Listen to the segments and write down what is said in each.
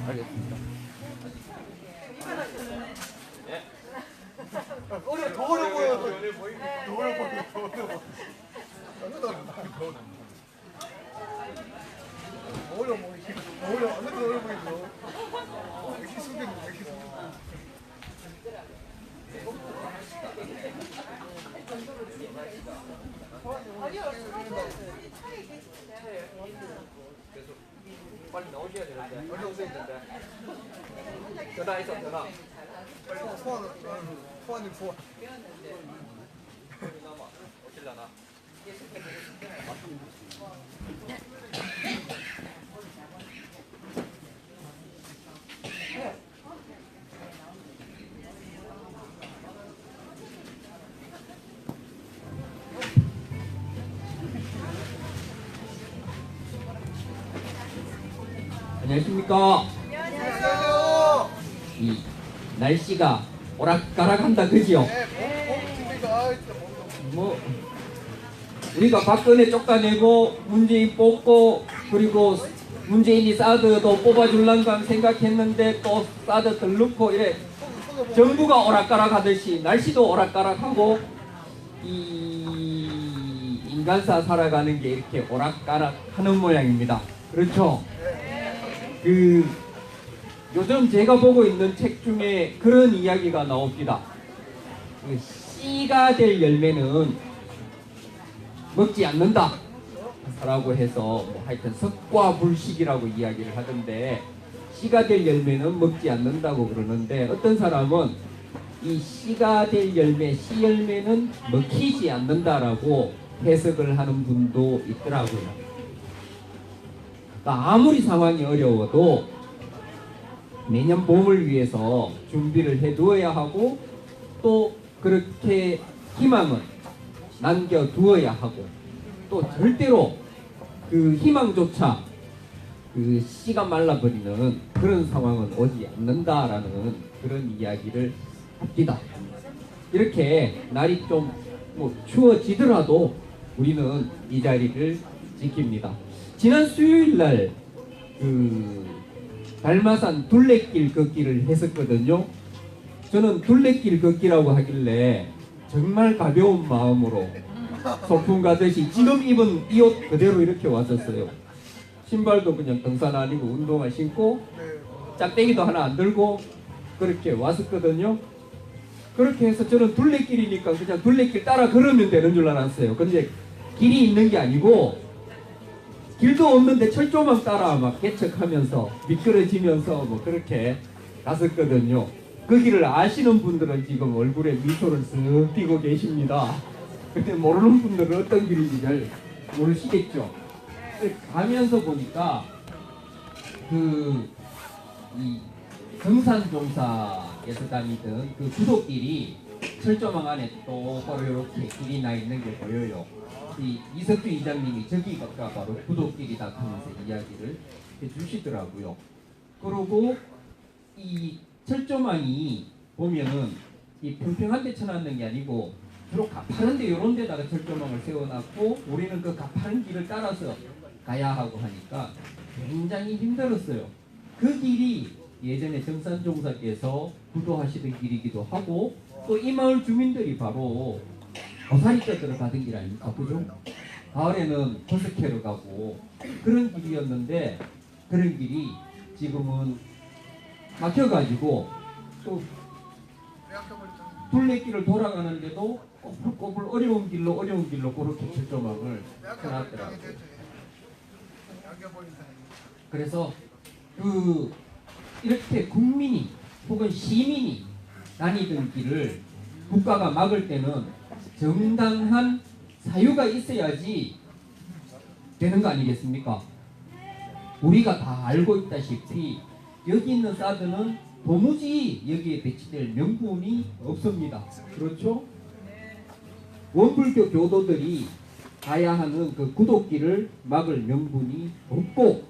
알겠습니다. 더 어려 보여. 더 어려 보여. 어려 보이지. 어려. 안 어려 보이죠. 이렇게 숙여, 이렇게 숙여. 빨리 나오셔야 되는데. 빨리 오셔야 되는데. 전화했어, 전화. 빨리 소환님 소환. 남아. 오실라나. 안녕하십니까. 안녕하세요. 이 날씨가 오락가락한다 그지요? 뭐 우리가 박근혜 쫓아내고 문재인 뽑고 그리고 문재인이 사드도 뽑아줄란가 생각했는데 또 사드 덜 넣고 이래 정부가 오락가락하듯이 날씨도 오락가락하고 이 인간사 살아가는 게 이렇게 오락가락하는 모양입니다. 그렇죠? 요즘 제가 보고 있는 책 중에 그런 이야기가 나옵니다. 씨가 될 열매는 먹지 않는다 라고 해서 뭐 하여튼 석과불식이라고 이야기를 하던데, 씨가 될 열매는 먹지 않는다고 그러는데, 어떤 사람은 이 씨가 될 열매, 씨 열매는 먹히지 않는다라고 해석을 하는 분도 있더라고요. 그러니까 아무리 상황이 어려워도 내년 봄을 위해서 준비를 해두어야 하고, 또 그렇게 희망은 남겨두어야 하고, 또 절대로 그 희망조차 그 씨가 말라버리는 그런 상황은 오지 않는다라는 그런 이야기를 합니다. 이렇게 날이 좀 뭐 추워지더라도 우리는 이 자리를 지킵니다. 지난 수요일날 달마산 둘레길 걷기를 했었거든요. 저는 둘레길 걷기라고 하길래 정말 가벼운 마음으로 소풍 가듯이 지금 입은 이 옷 그대로 이렇게 왔었어요. 신발도 그냥 등산 아니고 운동화 신고 짝대기도 하나 안 들고 그렇게 왔었거든요. 그렇게 해서 저는 둘레길이니까 그냥 둘레길 따라 걸으면 되는 줄 알았어요. 근데 길이 있는 게 아니고 길도 없는데 철조망 따라 막 개척하면서 미끄러지면서 뭐 그렇게 갔었거든요. 그 길을 아시는 분들은 지금 얼굴에 미소를 쓱 띄고 계십니다. 근데 모르는 분들은 어떤 길인지 잘 모르시겠죠. 가면서 보니까 이 등산종사에서 다니던 그 구독길이 철조망 안에 똑바로 이렇게 길이 나 있는 게 보여요. 이 이석주 이장님이 저기가 바로 구독길이다 하면서 이야기를 해주시더라고요. 그리고 이 철조망이 보면은 이 평평한 데 쳐놨는 게 아니고 주로 가파른데 이런 데다가 철조망을 세워놨고 우리는 그 가파른 길을 따라서 가야 하고 하니까 굉장히 힘들었어요. 그 길이 예전에 정산종사께서 구도하시던 길이기도 하고 또 이 마을 주민들이 바로 고사리 떼들어 가던 길 아닙니까? 그죠? 가을에는 버스 캐러 가고 그런 길이었는데 그런 길이 지금은 막혀가지고 또 둘레길을 돌아가는데도 꼬불꼬불 어려운 길로 그렇게 철조망을 해놨더라고요. 그래서 이렇게 국민이 혹은 시민이 다니던 길을 국가가 막을 때는 정당한 사유가 있어야지 되는 거 아니겠습니까? 우리가 다 알고 있다시피 여기 있는 사드는 도무지 여기에 배치될 명분이 없습니다. 그렇죠? 원불교 교도들이 가야 하는 그 구독길을 막을 명분이 없고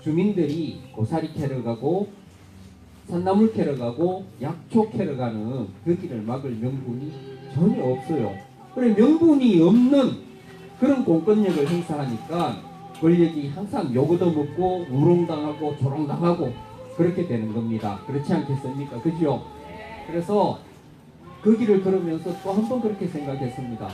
주민들이 고사리 캐러 가고 산나물 캐러 가고 약초 캐러 가는 그 길을 막을 명분이 전혀 없어요. 그래 명분이 없는 그런 공권력을 행사하니까 권력이 항상 욕얻어 먹고 우롱당하고 조롱당하고 그렇게 되는 겁니다. 그렇지 않겠습니까? 그죠? 그래서 그 길을 걸으면서 또 한 번 그렇게 생각했습니다.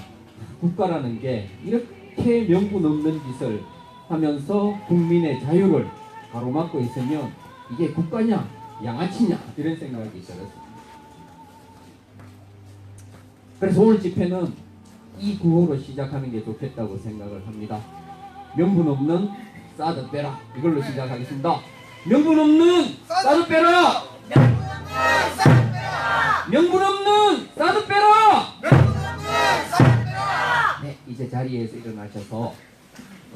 국가라는 게 이렇게 명분 없는 짓을 하면서 국민의 자유를 가로막고 있으면 이게 국가냐 양아치냐 이런 생각이 들었습니다. 그래서 오늘 집회는 이 구호로 시작하는 게 좋겠다고 생각을 합니다. 명분 없는 사드 빼라 이걸로 시작하겠습니다. 명분 없는 사드 빼라! 명분 없는 사드 빼라! 네, 이제 자리에서 일어나셔서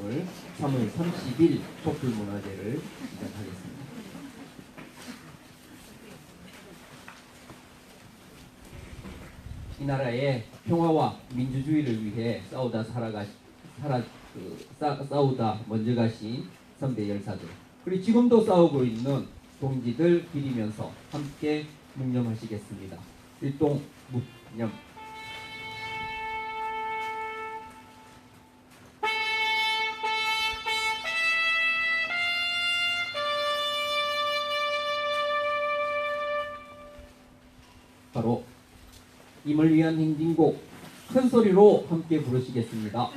오늘 3월 30일 촛불문화제를 시작하겠습니다. 이 나라의 평화와 민주주의를 위해 싸우다 먼저 가신 선배 열사들 그리고 지금도 싸우고 있는 동지들 기리면서 함께 묵념하시겠습니다. 일동 묵념. 바로 임을 위한 행진곡 큰 소리로 함께 부르시겠습니다.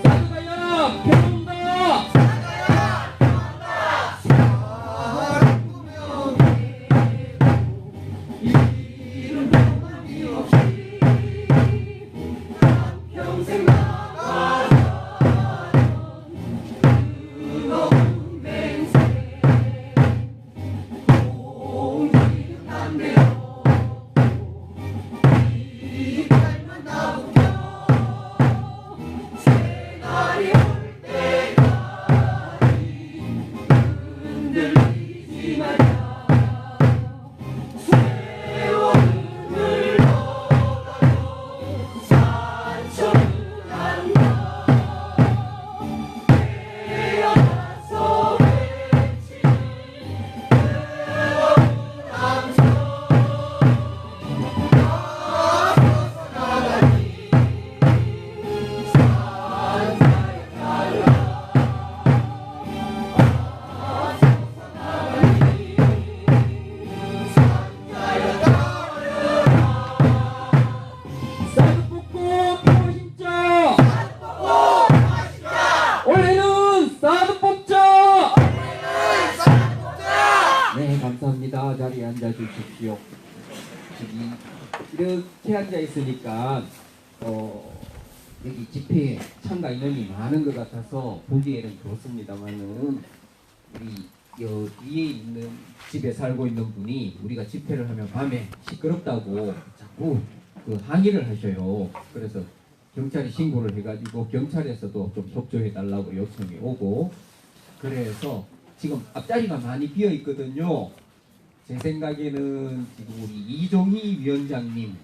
사드가야 평온다. 감사합니다. 자리에 앉아주십시오. 이렇게 앉아있으니까 여기 집회에 참가 인원이 많은 것 같아서 보기에는 그렇습니다만은 우리 뒤에 있는 집에 살고 있는 분이 우리가 집회를 하면 밤에 시끄럽다고 자꾸 그 항의를 하셔요. 그래서 경찰이 신고를 해가지고 경찰에서도 좀 협조해 달라고 요청이 오고, 그래서 지금 앞자리가 많이 비어 있거든요. 제 생각에는 지금 우리 이종희 위원장님을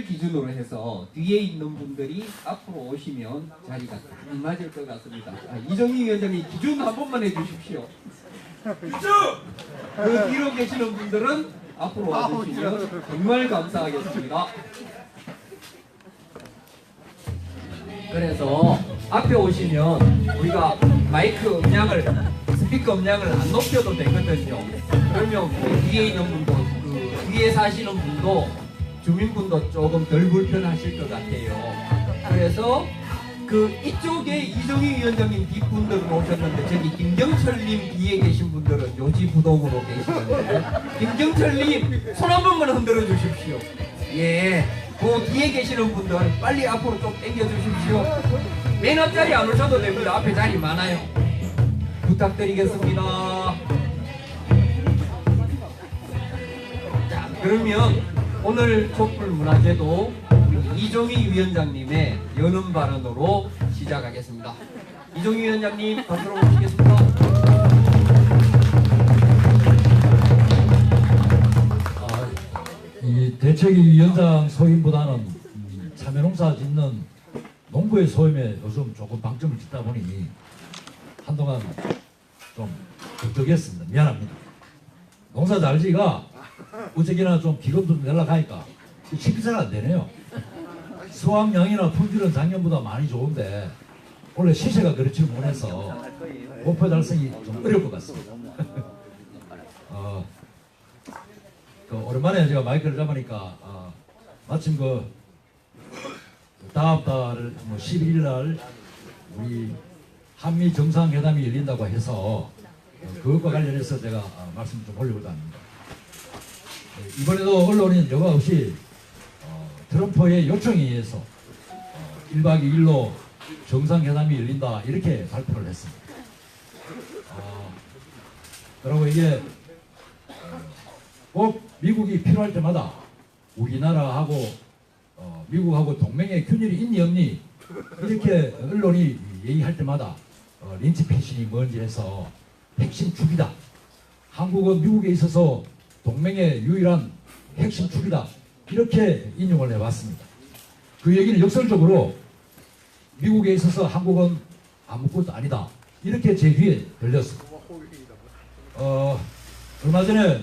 기준으로 해서 뒤에 있는 분들이 앞으로 오시면 자리가 딱 맞을 것 같습니다. 이종희 위원장님 기준 한 번만 해주십시오. 기준! 그 뒤로 계시는 분들은 앞으로 와주시면 정말 감사하겠습니다. 그래서 앞에 오시면 우리가 마이크 음량을, 스피커 음량을 안 높여도 되거든요. 그러면 그 뒤에 있는 분도, 그 뒤에 사시는 분도, 주민분도 조금 덜 불편하실 것 같아요. 그래서 그 이쪽에 이종희 위원장님 뒷분들은 오셨는데, 저기 김경철님 뒤에 계신 분들은 요지부동으로 계시는데, 김경철님 손 한 번만 흔들어 주십시오. 예. 그 뒤에 계시는 분들 빨리 앞으로 좀 당겨 주십시오. 맨 앞자리 안 오셔도 됩니다. 앞에 자리 많아요. 부탁드리겠습니다. 자, 그러면 오늘 촛불문화제도 이종희 위원장님의 여는 발언으로 시작하겠습니다. 이종희 위원장님 박수로 모시겠습니다. 이 대책위 위원장 소임보다는 참외농사 짓는 농부의 소임에 요즘 조금 방점을 짓다 보니 한동안 좀 적적했습니다. 미안합니다. 농사 잘지가 어쨌거나 좀 기금도 내려가니까 식사가 안 되네요. 수확량이나 품질은 작년보다 많이 좋은데 원래 시세가 그렇지 못해서 목표 달성이 좀 어려울 것 같습니다. 오랜만에 제가 마이크를 잡으니까 마침 그 다음 달 11일 날 우리 한미 정상회담이 열린다고 해서 그것과 관련해서 제가 말씀 좀 올리고자 합니다. 이번에도 언론인 여과 없이 트럼프의 요청에 의해서 1박 2일로 정상회담이 열린다 이렇게 발표를 했습니다. 그리고 이게 꼭 미국이 필요할 때마다 우리나라하고 미국하고 동맹의 균열이 있니 없니 이렇게 언론이 얘기할 때마다 린치피신이 뭔지 해서 핵심 축이다. 한국은 미국에 있어서 동맹의 유일한 핵심 축이다. 이렇게 인용을 해왔습니다. 그 얘기는 역설적으로 미국에 있어서 한국은 아무것도 아니다. 이렇게 제 귀에 들렸습니다. 얼마 전에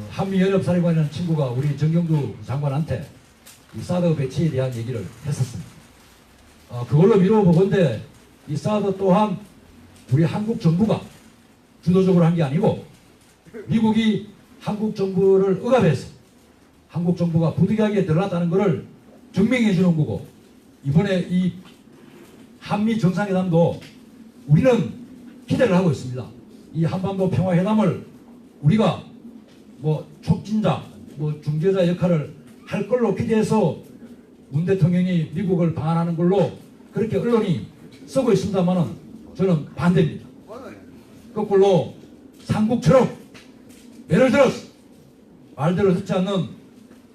한미연합사령관이라는 친구가 우리 정경두 장관한테 이 사드 배치에 대한 얘기를 했었습니다. 그걸로 미뤄보건대 이 사드 또한 우리 한국 정부가 주도적으로 한 게 아니고 미국이 한국 정부를 억압해서 한국 정부가 부득이하게 들어갔다는 것을 증명해 주는 거고, 이번에 이 한미 정상회담도 우리는 기대를 하고 있습니다. 이 한반도 평화회담을 우리가 촉진자, 중재자 역할을 할 걸로 기대해서 문 대통령이 미국을 방한하는 걸로 그렇게 언론이 쓰고 있습니다만은 저는 반대입니다. 거꾸로 삼국처럼 예를 들어서 말대로 듣지 않는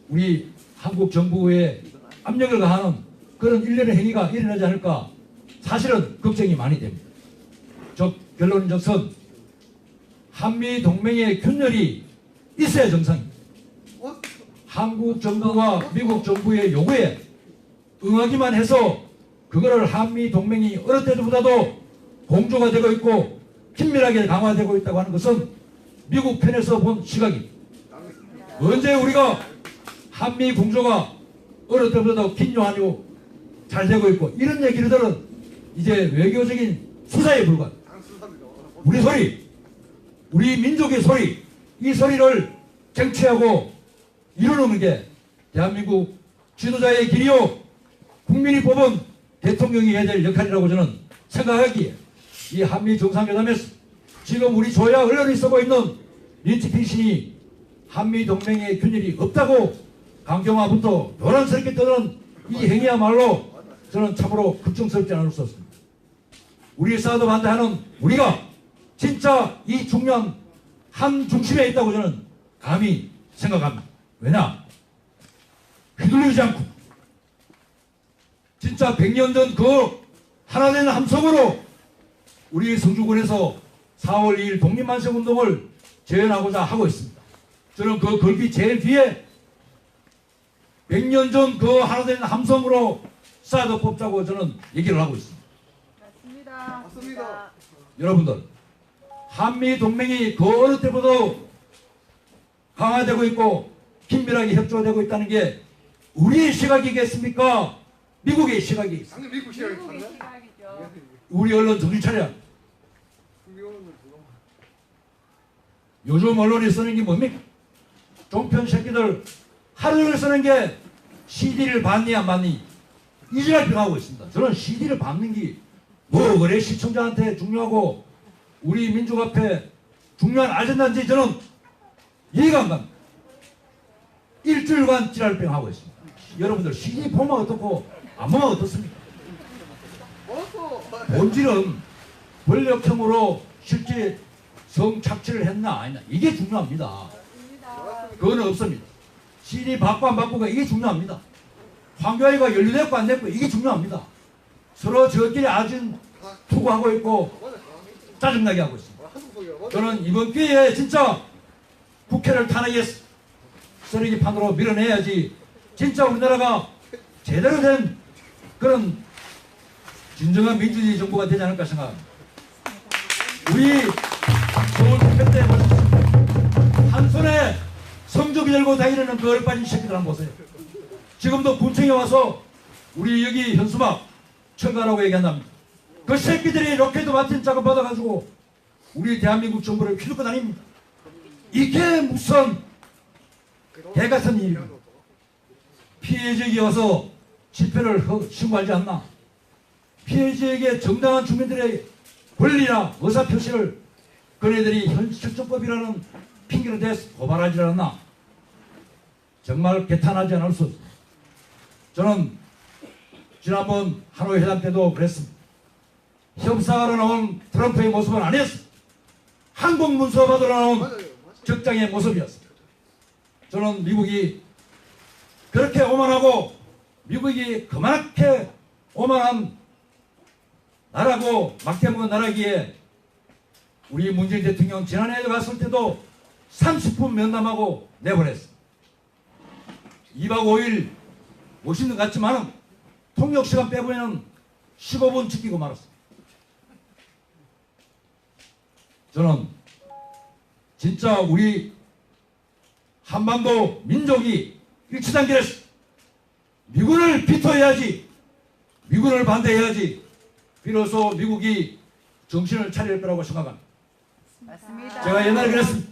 우리 한국 정부에 압력을 가하는 그런 일련의 행위가 일어나지 않을까 사실은 걱정이 많이 됩니다. 즉 결론적선 한미 동맹의 균열이 있어야 정상입니다. 한국 정부와 미국 정부의 요구에 응하기만 해서 그거를 한미 동맹이 어느 때보다도 공조가 되고 있고 긴밀하게 강화되고 있다고 하는 것은 미국 편에서 본 시각입니다. 언제 우리가 한미 공조가 어느 때보다도 긴요하고 잘 되고 있고 이런 얘기들은 이제 외교적인 수사에 불과합니다. 우리 소리, 우리 민족의 소리, 이 소리를 쟁취하고 이루는 게 대한민국 지도자의 길이요 국민이 뽑은 대통령이 해야 될 역할이라고 저는 생각하기에 이 한미 정상회담에서 지금 우리 조야 언론이 쓰고 있는 린치피신이 한미 동맹의 균열이 없다고 강경화부터 요란스럽게 떠드는 이 행위야말로 저는 참으로 걱정스럽지 않을 수 없습니다. 우리 사드 반대하는 우리가 진짜 이 중요한 한 중심에 있다고 저는 감히 생각합니다. 왜냐? 휘둘리지 않고 진짜 100년 전 그 하나된 함성으로 우리 성주군에서 4월 2일 독립만세운동을 재현하고자 하고 있습니다. 저는 그 글귀 제일 뒤에 100년 전 그 하나된 함성으로 사드 뽑자고 저는 얘기를 하고 있습니다. 맞습니다. 맞습니다. 여러분들, 한미 동맹이 그 어느 때보다도 강화되고 있고 긴밀하게 협조가 되고 있다는 게 우리의 시각이겠습니까? 미국의 시각이겠습니까? 당연히 미국 시각이 미국의 달라. 시각이죠. 우리 언론 정신 차려. 미국은 그거. 요즘 언론이 쓰는 게 뭡니까? 종편 새끼들 하루 종일 쓰는 게 CD를 받니 안 받니 이지랄 병하고 있습니다. 저는 CD를 받는 게 뭐 그래 시청자한테 중요하고 우리 민족 앞에 중요한 아젠다인지 저는 이해가 안 갑니다. 일주일간 지랄병 하고 있습니다. 여러분들 CD 보면 어떻고 안 보면 어떻습니까? 어서. 본질은 권력형으로 실제 성착취를 했나 아니냐 이게 중요합니다. 맞습니다. 그거는 없습니다. CD 받고 안 받고가 이게 중요합니다. 황교안이가 연루됐고 안 됐고 이게 중요합니다. 서로 저끼리 아주 투구하고 있고 맞아. 짜증나게 하고 있습니다. 한국 소리야. 맞아. 저는 이번 기회에 진짜 국회를 탄핵해서 쓰레기판으로 밀어내야지 진짜 우리나라가 제대로 된 그런 진정한 민주주의 정부가 되지 않을까 생각합니다. 우리 서울 택배 때 한 손에 성조기 들고 다니는 그 얼빠진 새끼들 한번 보세요. 지금도 군청에 와서 우리 여기 현수막 청가라고 얘기한답니다. 그 새끼들이 로켓 마틴 작업 받아가지고 우리 대한민국 정부를 휘둘고 다닙니다. 이게 무슨 개같은 일입니다. 피해지역에 와서 집회를 신고하지 않나? 피해지역의 정당한 주민들의 권리나 의사표시를 그네들이 현실적법이라는 핑계로 대서 고발하지 않았나? 정말 개탄하지 않을 수 없습니다. 저는 지난번 하노이 회담 때도 그랬습니다. 협상하러 나온 트럼프의 모습은 아니었습니다. 한국 문서 받으러 나온 맞아요. 맞아요. 적장의 모습이었습니다. 저는 미국이 그렇게 오만하고 미국이 그만하게 오만한 나라고 막대먹은 나라기에 우리 문재인 대통령 지난해에 갔을 때도 30분 면담하고 내보냈습니다. 2박 5일 오시는 것 같지만 통역 시간 빼보면 15분 지키고 말았습니다. 저는 진짜 우리 한반도 민족이 일치단결해서 미군을 비토해야지, 미군을 반대해야지 비로소 미국이 정신을 차릴 거라고 생각합니다. 맞습니다. 제가 옛날에 그랬습니다.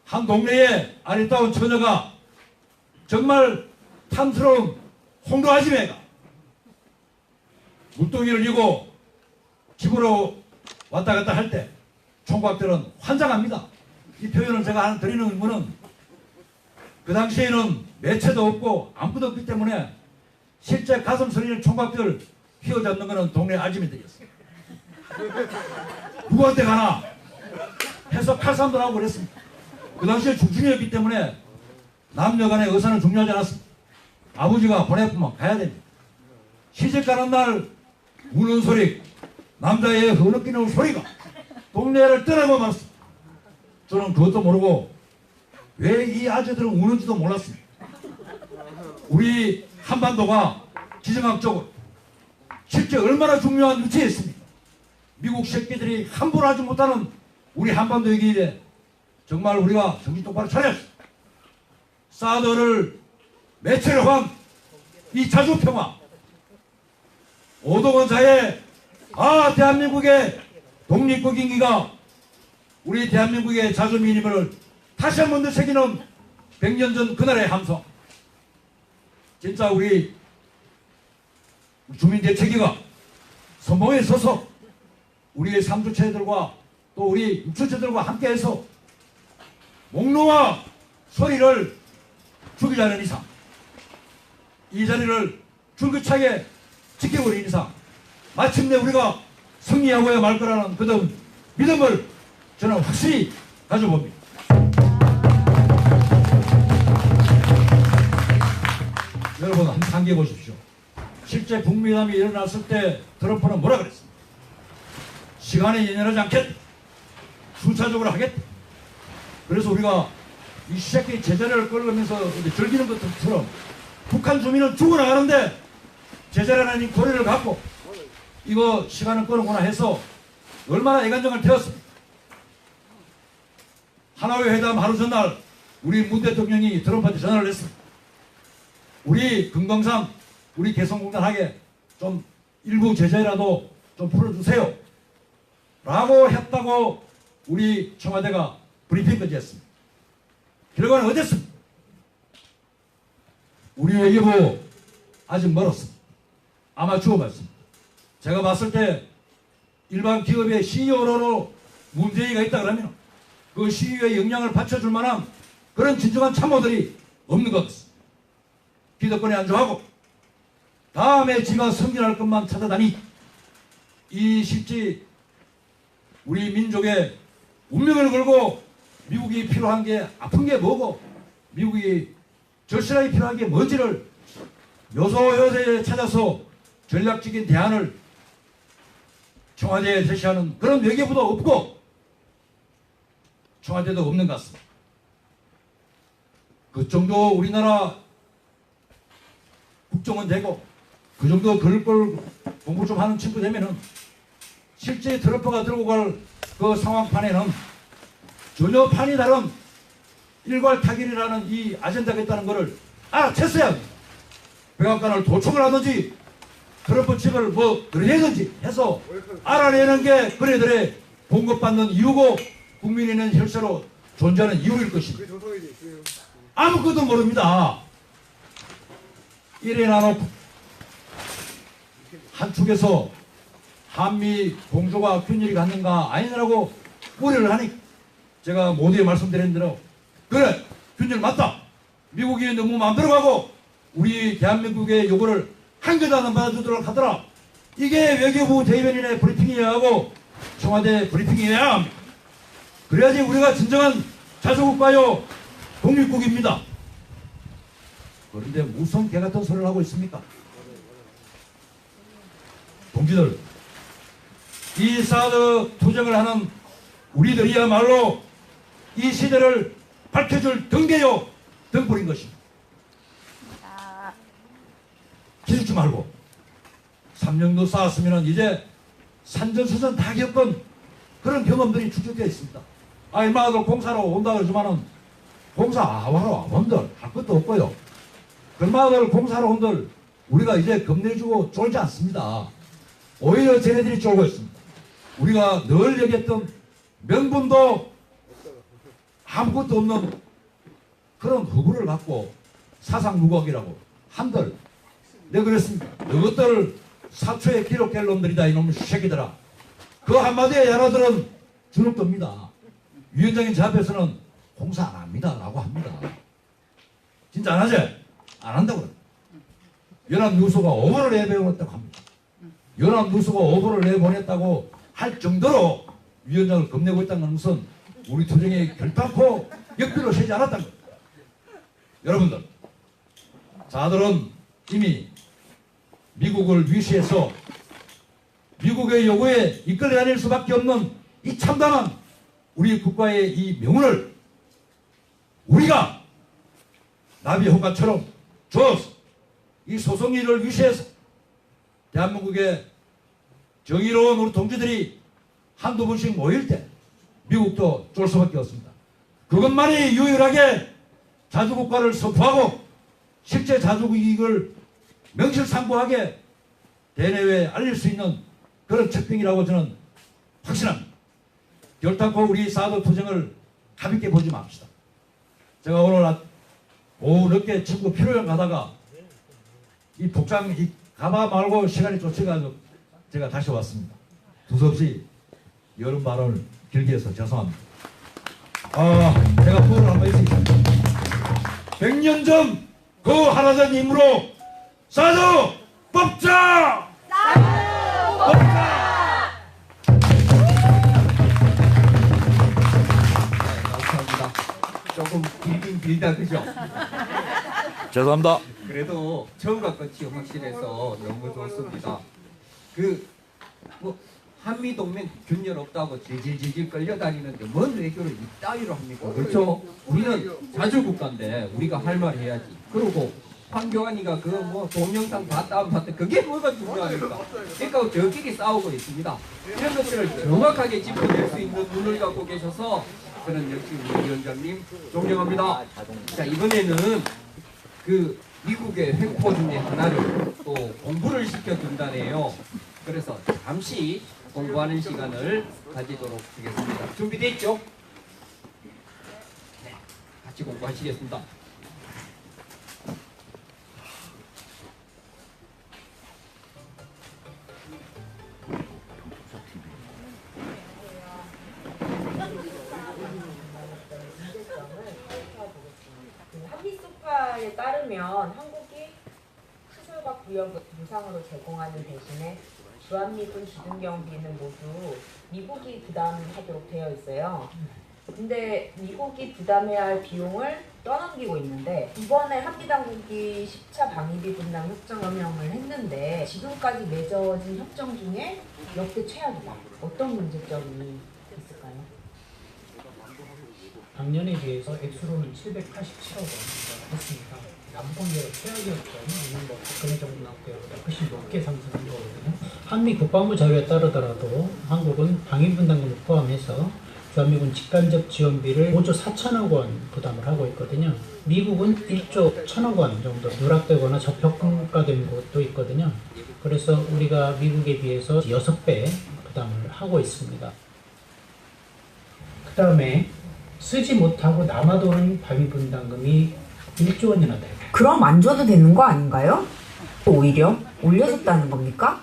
한 동네에 아리따운 처녀가 정말 탐스러운 홍도 아지매가 물동이를 이고 집으로 왔다 갔다 할 때 총각들은 환장합니다. 이 표현을 제가 하나 드리는 거는 그 당시에는 매체도 없고 아무도 없기 때문에 실제 가슴 서리는 총각들 휘어잡는 거는 동네 아지매들이었어요. 누구한테 가나 해서 칼싸움들하고 그랬습니다. 그 당시에 중충이었기 때문에 남녀 간의 의사는 중요하지 않았습니다. 아버지가 보내면 가야 됩니다. 시집 가는 날 우는 소리, 남자의 흐느끼는 소리가 동네를 떠나고 말았습니다. 저는 그것도 모르고 왜 이 아재들은 우는지도 몰랐습니다. 우리 한반도가 지정학적으로 실제 얼마나 중요한 위치에 있습니까? 미국 새끼들이 함부로 하지 못하는 우리 한반도 얘기에 정말 우리가 정신 똑바로 차렸어. 사드를 매체로 한 이 자주평화 오동원사의 대한민국의 독립국인기가 우리 대한민국의 자주민 힘을 다시 한 번 더 새기는 100년 전 그날의 함성. 진짜 우리 주민대책위가 선봉에 서서 우리의 삼주체들과 또 우리 육주체들과 함께해서 목놓아 소리를 죽이자는 이상 이 자리를 줄기차게 지켜버린 이상 마침내 우리가 승리하고야 말 거라는 그런 믿음을 저는 확실히 가져봅니다. 여러분 한번 상기해 보십시오. 실제 북미회담이 일어났을 때 트럼프는 뭐라 그랬습니까? 시간에 연연하지 않겠다. 순차적으로 하겠다. 그래서 우리가 이 새끼 제자리를 끌면서 즐기는 것처럼 북한 주민은 죽어나가는데 제자리라는 이 고리를 갖고 이거 시간을 끌어구나 해서 얼마나 애간장을 태웠습니까? 하나의 회담 하루 전날 우리 문 대통령이 트럼프한테 전화를 했습니다. 우리 금강산 우리 개성공단하게 좀 일부 제재라도 좀 풀어주세요 라고 했다고 우리 청와대가 브리핑까지 했습니다. 결과는 어땠습니까? 우리 외교부 아직 멀었습니다. 아마추어 같습니다. 제가 봤을 때 일반 기업의 CEO로 문제가 있다 그러면 그 CEO의 역량을 받쳐줄 만한 그런 진정한 참모들이 없는 것 같습니다. 기득권에 안주하고 다음에 지가 승진할 것만 찾아다니 이 실제 우리 민족의 운명을 걸고 미국이 필요한 게 아픈 게 뭐고 미국이 절실하게 필요한 게 뭔지를 요소요소에 찾아서 전략적인 대안을 청와대에 제시하는 그런 외교부도 없고 청와대도 없는 것 같습니다. 그 정도 우리나라 국정은 되고 그 정도 그럴 걸 공부 좀 하는 친구 되면은 실제 트럼프가 들고 갈 그 상황판에는 전혀 판이 다른 일괄타결이라는 이 아젠다가 있다는 것을 알아챘어야 합니다. 백악관을 도청을 하든지 트럼프 측을 뭐 그러든지 해서 알아내는 게 그네들의 봉급받는 이유고 국민에는 혈세로 존재하는 이유일 것입니다. 아무것도 모릅니다. 이래 나놓고 한 축에서 한미 공조가 균열이 갔는가 아니냐고 우려를 하니 제가 모두에 말씀드린 대로 그래 균열 맞다. 미국이 너무 마음대로 가고 우리 대한민국의 요구를 한 개도 안 받아주도록 하더라. 이게 외교부 대변인의 브리핑이어야 하고 청와대 브리핑이어야 합니다. 그래야지 우리가 진정한 자주국가요 독립국입니다. 그런데 무슨 개같은 소리를 하고 있습니까? 동지들, 이 사드 투쟁을 하는 우리들이야말로 이 시대를 밝혀줄 등대요 등불인 것입니다. 기죽지 말고 3년도 쌓았으면 이제 산전수전 다 겪은 그런 경험들이 축적되어 있습니다. 얼마들 공사로 온다 그러지만은 공사 와라 온들 할 것도 없고요. 얼마들 공사로 온들 우리가 이제 겁내주고 쫄지 않습니다. 오히려 쟤네들이 쫄고 있습니다. 우리가 늘 얘기했던 명분도 아무것도 없는 그런 허구를 갖고 사상무각이라고 한들 내가 그랬습니다. 너것들 사초에 기록될 놈들이다 이놈의 새끼들아. 그 한마디에 야나들은 주눅듭니다. 위원장님 제 앞에서는 공사 안 합니다 라고 합니다. 진짜 안 하지? 안 한다고 그래. 연합뉴스가 오보를 내보냈다고 합니다. 연합뉴스가 오보를 내보냈다고 할 정도로 위원장을 겁내고 있다는 것은 우리 투쟁이 결단코 역비로 세지 않았다는 겁니다. 여러분들 자들은 이미 미국을 위시해서 미국의 요구에 이끌려 다닐 수밖에 없는 이 참담한 우리 국가의 이 명운을 우리가 나비효과처럼 줘서 이 소송이를 위시해서 대한민국의 정의로운 우리 동지들이 한두 번씩 모일 때 미국도 쫄 수밖에 없습니다. 그것만이 유일하게 자주국가를 선포하고 실제 자주국 이익을 명실상부하게 대내외에 알릴 수 있는 그런 책빙이라고 저는 확신합니다. 결단코 우리 사드 투쟁을 가볍게 보지 맙시다. 제가 오늘 오후 늦게 친구 피로연 가다가 이 복장 가봐 말고 시간이 쫓아가지고 제가 다시 왔습니다. 두서없이 여름 발언을 길게 해서 죄송합니다. 제가 부를 한번 했습니다. 100년 전 그 하나된 임무로 사드 뽑자! 뽑자! 조금 길긴 길다 그죠? 죄송합니다. 그래도 처음과 끝이 확실해서 너무 좋습니다. 뭐 한미 동맹 균열 없다고 질질질질 끌려다니는데 뭔 외교를 이따위로 합니까? 그렇죠? 우리는 자주국가인데 우리가 할 말 해야지. 그리고 황교안이가 그 뭐 동영상 다 다운받대 그게 뭐가 중요합니까? 그러니까 저끼리 싸우고 있습니다. 이런 것들을 정확하게 짚어낼 수 있는 눈을 갖고 계셔서 저는 역시 우리 위원장님 존경합니다. 자 이번에는 그 미국의 횡포 중에 하나를 또 공부를 시켜준다네요. 그래서 잠시 공부하는 시간을 가지도록 하겠습니다. 준비됐죠? 네, 같이 공부하시겠습니다. 한미소파에 따르면 한국이 수술과 구역을 무상으로 제공하는 대신에 주한미군 기둥경비는 모두 미국이 부담하도록 되어 있어요. 근데 미국이 부담해야 할 비용을 떠넘기고 있는데 이번에 한미당국이 10차 방위비 분담 협정명을 했는데 지금까지 맺어진 협정 중에 역대 최악이다. 어떤 문제점이 있을까요? 작년에 비해서 액수로는 787억 원 했습니다. 남북관계가 최악이었던 이명박 박근혜 정부 때보다 훨씬 높게 상승한 거거든요. 한미 국방부 자료에 따르더라도 한국은 방위분담금을 포함해서 주한미군 직간접 지원비를 5조 4천억 원 부담을 하고 있거든요. 미국은 1조 1천억 원 정도 누락되거나 저평가된 곳도 있거든요. 그래서 우리가 미국에 비해서 6배 부담을 하고 있습니다. 그 다음에 쓰지 못하고 남아도는 방위분담금이 1조 원이나 돼요. 그럼 안 줘도 되는 거 아닌가요? 오히려 올려줬다는 겁니까?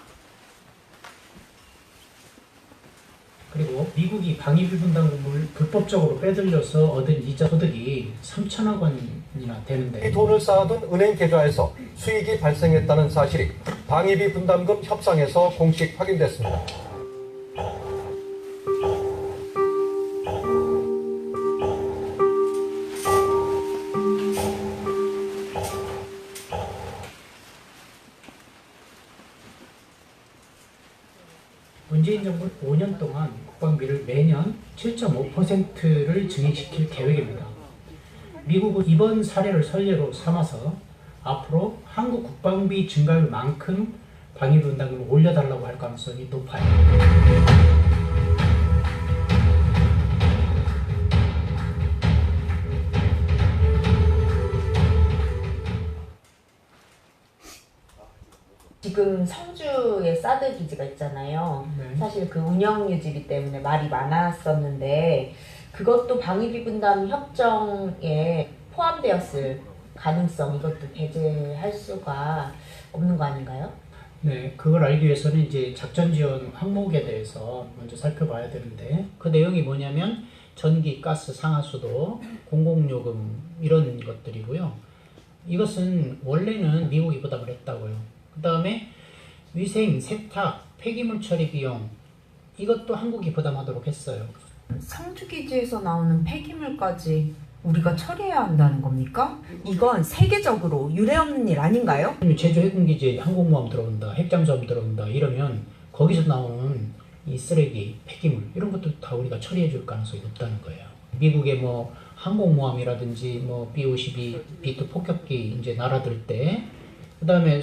그리고 미국이 방위비 분담금을 불법적으로 빼들려서 얻은 이자 소득이 3천억 원이나 되는데 이 돈을 쌓아둔 은행 계좌에서 수익이 발생했다는 사실이 방위비 분담금 협상에서 공식 확인됐습니다. 문재인 정부는 5년 동안 국방비를 매년 7.5%를 증액시킬 계획입니다. 미국은 이번 사례를 선례로 삼아서 앞으로 한국 국방비 증가율만큼 방위비 분담금을 올려달라고 할 가능성이 높아요. 지금 성주에 사드 기지가 있잖아요. 네. 사실 그 운영 유지비 때문에 말이 많았었는데 그것도 방위비 분담 협정에 포함되었을 가능성 이것도 배제할 수가 없는 거 아닌가요? 네, 그걸 알기 위해서는 이제 작전 지원 항목에 대해서 먼저 살펴봐야 되는데 그 내용이 뭐냐면 전기, 가스, 상하수도, 공공요금 이런 것들이고요. 이것은 원래는 미국이 부담을 했다고요. 그 다음에 위생, 세탁, 폐기물 처리 비용 이것도 한국이 부담하도록 했어요. 성주 기지에서 나오는 폐기물까지 우리가 처리해야 한다는 겁니까? 이건 세계적으로 유례없는 일 아닌가요? 제주 해군기지에 항공모함 들어온다, 핵잠수함 들어온다 이러면 거기서 나오는 이 쓰레기, 폐기물 이런 것도 다 우리가 처리해 줄 가능성이 높다는 거예요. 미국의 뭐 항공모함이라든지 뭐 B-52, B-2 폭격기 이제 날아들 때 그 다음에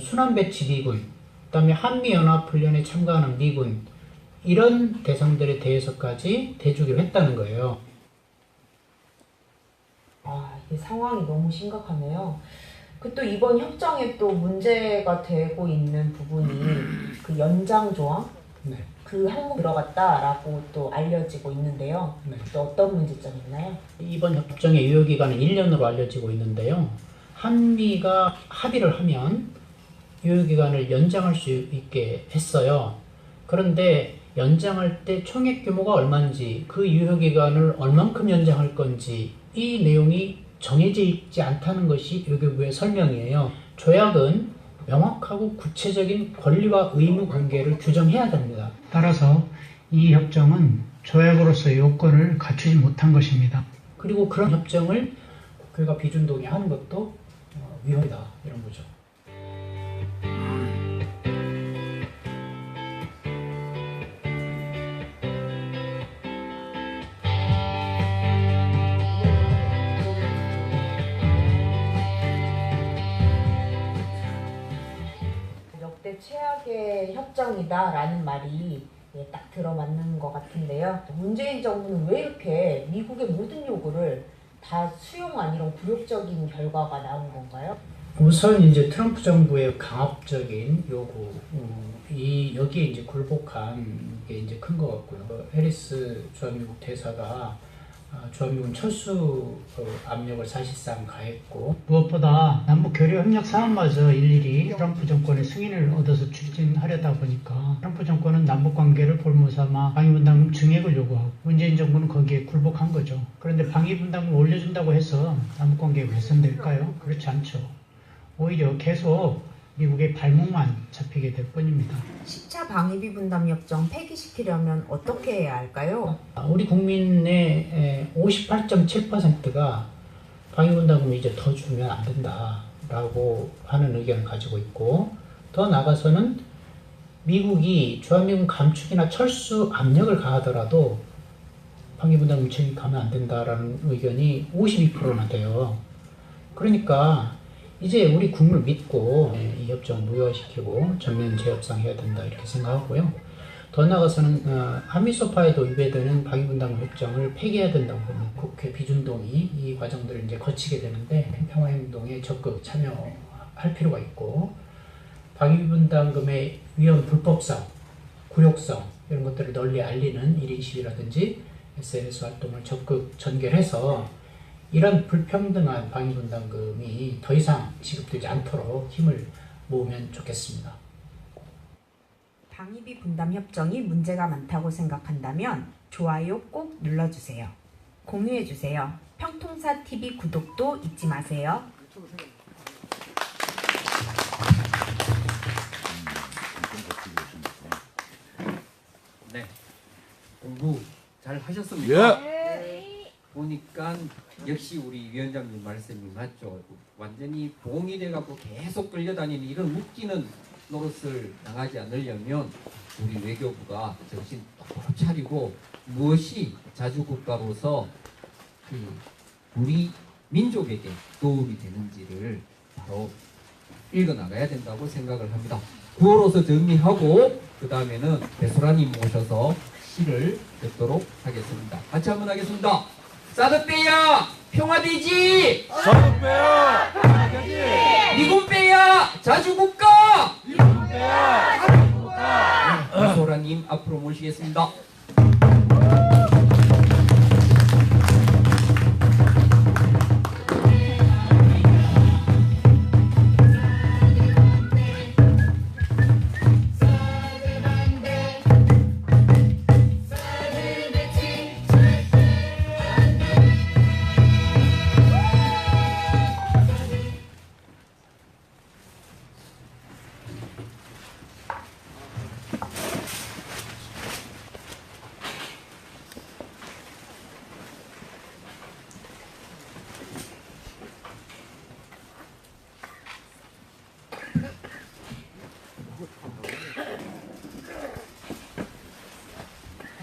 순환배치 미군, 그 다음에 한미연합훈련에 참가하는 미군 이런 대상들에 대해서까지 대주기로 했다는 거예요. 아, 이게 상황이 너무 심각하네요. 그 또 이번 협정에 또 문제가 되고 있는 부분이 그 연장 조항? 네. 그 항목 들어갔다라고 또 알려지고 있는데요. 네. 또 어떤 문제점이 있나요? 이번 협정의 유효기간은 1년으로 알려지고 있는데요. 한미가 합의를 하면 유효기간을 연장할 수 있게 했어요. 그런데 연장할 때 총액 규모가 얼마인지 그 유효기간을 얼만큼 연장할 건지 이 내용이 정해져 있지 않다는 것이 외교부의 설명이에요. 조약은 명확하고 구체적인 권리와 의무 관계를 규정해야 됩니다. 따라서 이 협정은 조약으로서의 요건을 갖추지 못한 것입니다. 그리고 그런 협정을 국회가 비준동의하는 것도 위헌이다 이런 거죠. 역대 최악의 협정이다라는 말이 딱 들어맞는 것 같은데요. 문재인 정부는 왜 이렇게 미국의 모든 요구를 다 수용한 이런 굴욕적인 결과가 나온 건가요? 우선 이제 트럼프 정부의 강압적인 요구, 여기에 이제 굴복한 게 이제 큰 것 같고요. 해리스 주한미국 대사가 주한미군 철수 압력을 사실상 가했고, 무엇보다 남북 교류 협력 사업마저 일일이 트럼프 정권의 승인을 얻어서 추진하려다 보니까 트럼프 정권은 남북 관계를 볼모삼아 방위분담금 증액을 요구하고 문재인 정부는 거기에 굴복한 거죠. 그런데 방위분담금 올려준다고 해서 남북 관계가 개선될까요? 그렇지 않죠. 오히려 계속 미국의 발목만 잡히게 될 뿐입니다. 10차 방위비 분담 협정 폐기시키려면 어떻게 해야 할까요? 우리 국민의 58.7%가 방위분담금을 이제 더 주면 안 된다라고 하는 의견을 가지고 있고, 더 나아가서는 미국이 주한미군 감축이나 철수 압력을 가하더라도 방위분담금 책임가면 안 된다라는 의견이 52%나 돼요. 그러니까 이제 우리 국민을 믿고 이 협정 무효화시키고 전면 재협상해야 된다 이렇게 생각하고요. 더 나아가서는 한미소파에도 위배되는 방위분담금 협정을 폐기해야 된다고 보는 국회 비준동의 이 과정들을 이제 거치게 되는데 평화행동에 적극 참여할 필요가 있고, 방위분담금의 위헌 불법성, 굴욕성 이런 것들을 널리 알리는 1인 시위라든지 SNS 활동을 적극 전개해서 이런 불평등한 방위분담금이 더 이상 지급되지 않도록 힘을 모으면 좋겠습니다. 방위비 분담 협정이 문제가 많다고 생각한다면 좋아요 꼭 눌러주세요. 공유해주세요. 평통사 TV 구독도 잊지 마세요. 네. 공부 잘 하셨습니까? 예. 보니까 역시 우리 위원장님 말씀이 맞죠. 완전히 봉이 돼갖고 계속 끌려다니는 이런 웃기는 노릇을 당하지 않으려면 우리 외교부가 정신 똑바로 차리고 무엇이 자주국가로서 우리 민족에게 도움이 되는지를 바로 읽어나가야 된다고 생각을 합니다. 구호로서 정리하고 그 다음에는 배소라님 모셔서 시를 듣도록 하겠습니다. 같이 한번 하겠습니다. 사드빼야 평화되지. 사드빼야 평화되지. 미군 빼야 자주국가. 미군 빼야 자주국가. 배소라님 앞으로 모시겠습니다.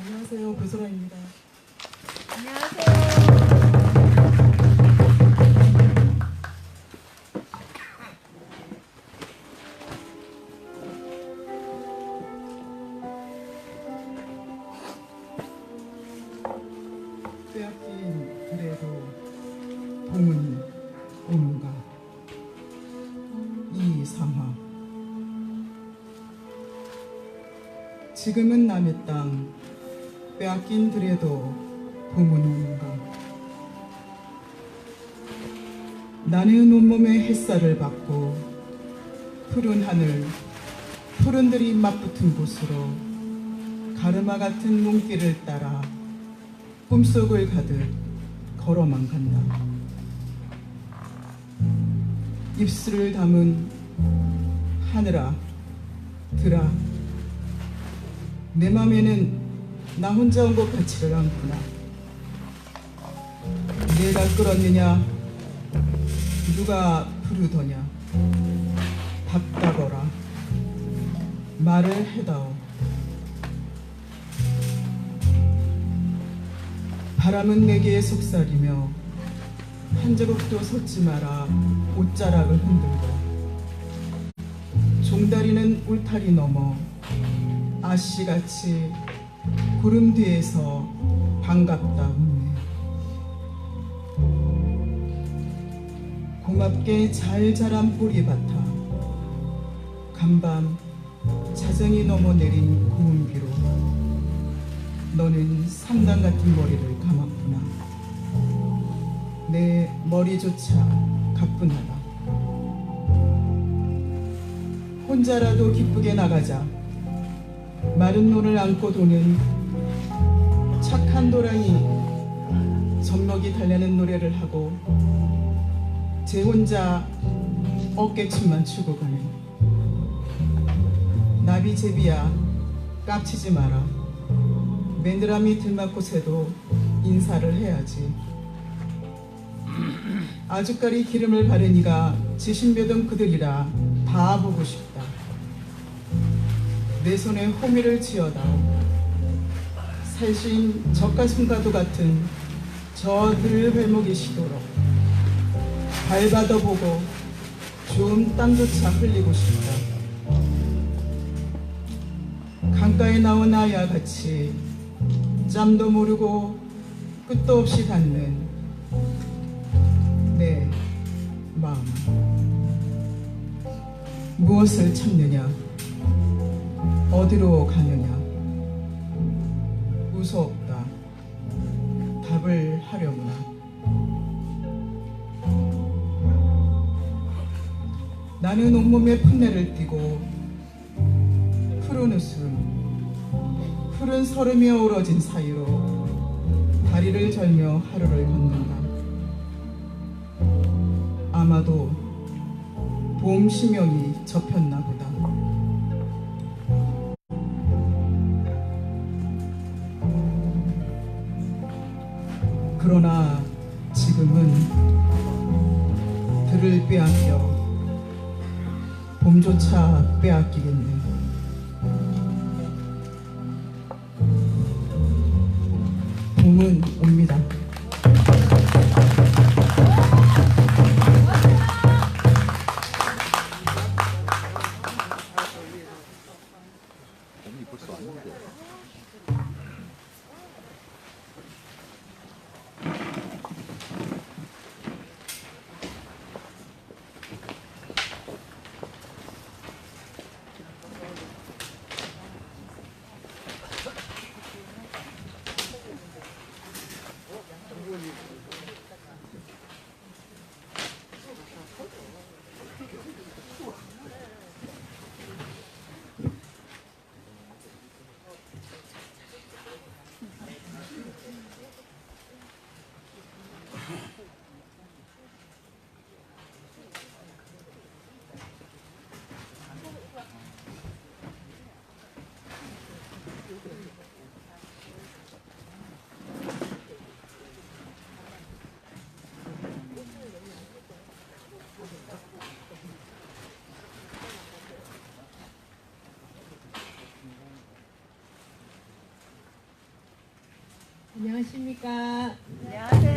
안녕하세요. 배소라입니다. 빼앗긴 그래도 봄은 오는가. 이상하. 지금은 남의 땅 빼앗긴 들에도 봄은 오는가. 나는 온몸에 햇살을 받고 푸른 하늘, 푸른 들이 맞붙은 곳으로 가르마 같은 눈길을 따라 꿈속을 가득 걸어만 간다. 입술을 담은 하늘아, 들아, 내 맘에는 나 혼자 온 것 같지를 않구나. 내가 끌었느냐 누가 부르더냐 답답어라 말을 해다오. 바람은 내게 속삭이며 한 자국도 섰지 마라 옷자락을 흔들고 종다리는 울타리 넘어 아씨같이 구름 뒤에서 반갑다 웃네. 고맙게 잘 자란 보리밭아 간밤 자정이 넘어 내린 고운 비로 너는 삼단 같은 머리를 감았구나. 내 머리조차 가뿐하다. 혼자라도 기쁘게 나가자. 마른 노를 안고 도는 착한 도랑이 젖먹이 달래는 노래를 하고 제 혼자 어깨춤만 추고 가네. 나비제비야 깝치지 마라. 매느라미 들맞고 새도 인사를 해야지. 아주까리 기름을 바르니가 지신벼던 그들이라 다 보고 싶다. 내 손에 호미를 쥐어다오. 살신 젖가슴과도 같은 저 늘 발목이 시도록 밟아도 보고 좋은 땀조차 흘리고 싶다. 강가에 나온 아이와 같이 짬도 모르고 끝도 없이 닿는 내 마음. 무엇을 찾느냐 어디로 가느냐 무섭다 답을 하려구나. 나는 온몸에 풋내를 띠고 푸른 웃음 푸른 설움이 어우러진 사이로 다리를 절며 하루를 걷는다. 아마도 봄 심형이 접혔나 보다. 그러나 지금은 들을 빼앗겨 봄조차 빼앗기겠네. 봄은 옵니다. 안녕하십니까. 안녕하세요.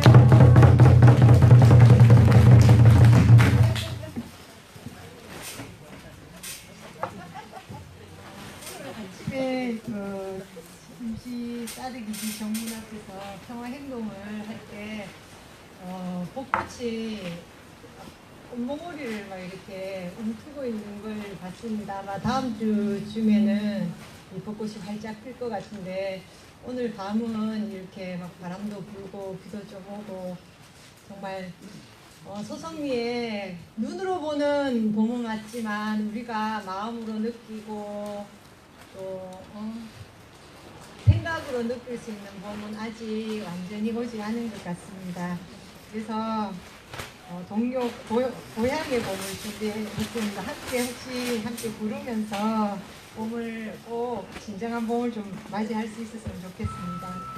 아침에 임시 싸르기지 정문 앞에서 평화행동을 할 때 벚꽃이 꽃몽오리를 막 이렇게 움트고 있는 걸 봤습니다. 아마 다음 주쯤에는 이 벚꽃이 활짝 필 것 같은데 오늘 밤은 이렇게 막 바람도 불고 비도 좀 오고 정말 소성리에 눈으로 보는 봄은 같지만 우리가 마음으로 느끼고 또 생각으로 느낄 수 있는 봄은 아직 완전히 오지 않은 것 같습니다. 그래서 동료 고향의 봄을 준비했습니다. 함께 부르면서 봄을 꼭 진정한 봄을 좀 맞이할 수 있었으면 좋겠습니다.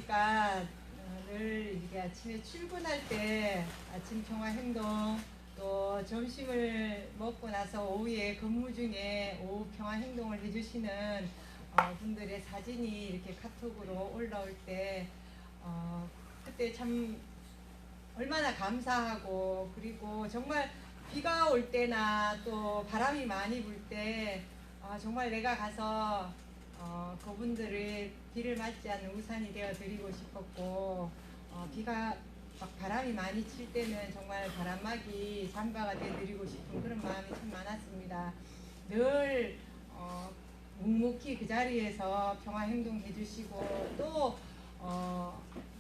보니까 늘 이렇게 아침에 출근할 때 아침 평화 행동 또 점심을 먹고 나서 오후에 근무 중에 오후 평화 행동을 해주시는 분들의 사진이 이렇게 카톡으로 올라올 때 그때 참 얼마나 감사하고 그리고 정말 비가 올 때나 또 바람이 많이 불 때 정말 내가 가서 그분들의 비를 맞지 않는 우산이 되어 드리고 싶었고 비가 막 바람이 많이 칠 때는 정말 바람막이 잠바가 되어 드리고 싶은 그런 마음이 참 많았습니다. 늘 묵묵히 그 자리에서 평화행동 해주시고 또